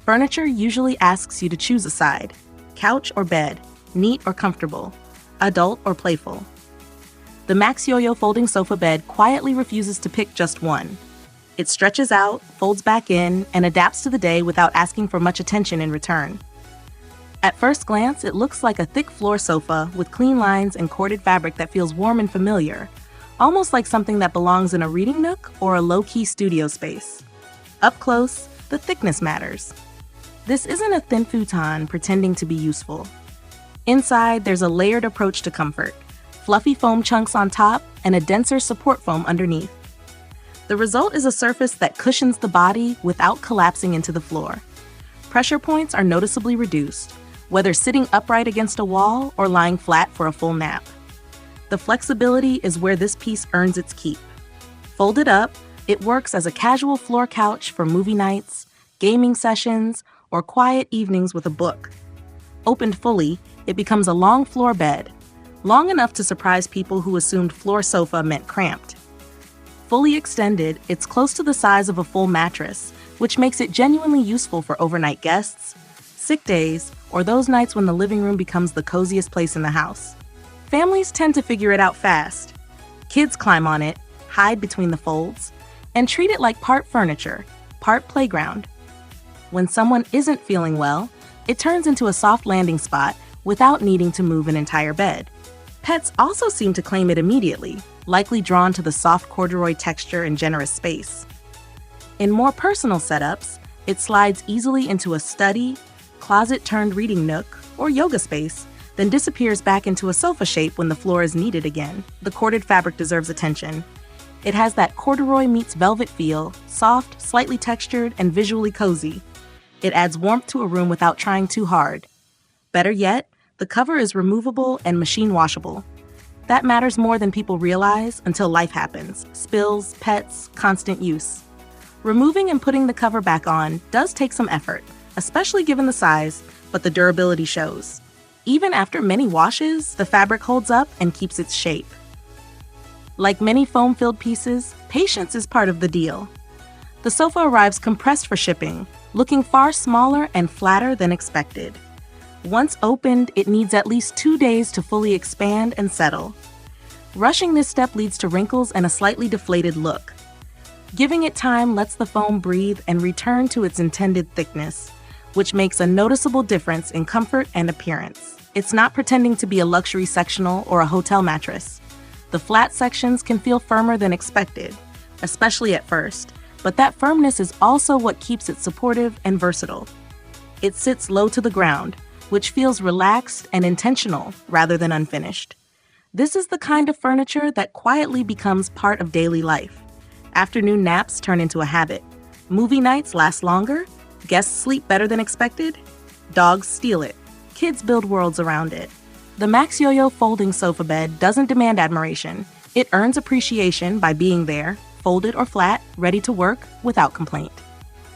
Furniture usually asks you to choose a side: couch or bed, neat or comfortable, adult or playful. The MAXYOYO folding sofa bed quietly refuses to pick just one. It stretches out, folds back in, and adapts to the day without asking for much attention in return. At first glance, it looks like a thick floor sofa with clean lines and corded fabric that feels warm and familiar, almost like something that belongs in a reading nook or a low-key studio space. Up close, the thickness matters. This isn't a thin futon pretending to be useful. Inside, there's a layered approach to comfort: fluffy foam chunks on top and a denser support foam underneath. The result is a surface that cushions the body without collapsing into the floor. Pressure points are noticeably reduced, whether sitting upright against a wall or lying flat for a full nap. The flexibility is where this piece earns its keep. Folded up, it works as a casual floor couch for movie nights, gaming sessions, or quiet evenings with a book. Opened fully, it becomes a long floor bed, long enough to surprise people who assumed floor sofa meant cramped. Fully extended, it's close to the size of a full mattress, which makes it genuinely useful for overnight guests, sick days, or those nights when the living room becomes the coziest place in the house. Families tend to figure it out fast. Kids climb on it, hide between the folds, and treat it like part furniture, part playground. When someone isn't feeling well, it turns into a soft landing spot without needing to move an entire bed. Pets also seem to claim it immediately, likely drawn to the soft corduroy texture and generous space. In more personal setups, it slides easily into a study, closet-turned reading nook, or yoga space, then disappears back into a sofa shape when the floor is needed again. The corded fabric deserves attention. It has that corduroy meets velvet feel, soft, slightly textured, and visually cozy. It adds warmth to a room without trying too hard. Better yet, the cover is removable and machine washable. That matters more than people realize until life happens: spills, pets, constant use. Removing and putting the cover back on does take some effort, especially given the size, but the durability shows. Even after many washes, the fabric holds up and keeps its shape. Like many foam-filled pieces, patience is part of the deal. The sofa arrives compressed for shipping, looking far smaller and flatter than expected. Once opened, it needs at least 2 days to fully expand and settle. Rushing this step leads to wrinkles and a slightly deflated look. Giving it time lets the foam breathe and return to its intended thickness, which makes a noticeable difference in comfort and appearance. It's not pretending to be a luxury sectional or a hotel mattress. The flat sections can feel firmer than expected, especially at first, but that firmness is also what keeps it supportive and versatile. It sits low to the ground, which feels relaxed and intentional rather than unfinished. This is the kind of furniture that quietly becomes part of daily life. Afternoon naps turn into a habit. Movie nights last longer. Guests sleep better than expected. Dogs steal it. Kids build worlds around it. The MAXYOYO folding sofa bed doesn't demand admiration. It earns appreciation by being there, folded or flat, ready to work without complaint.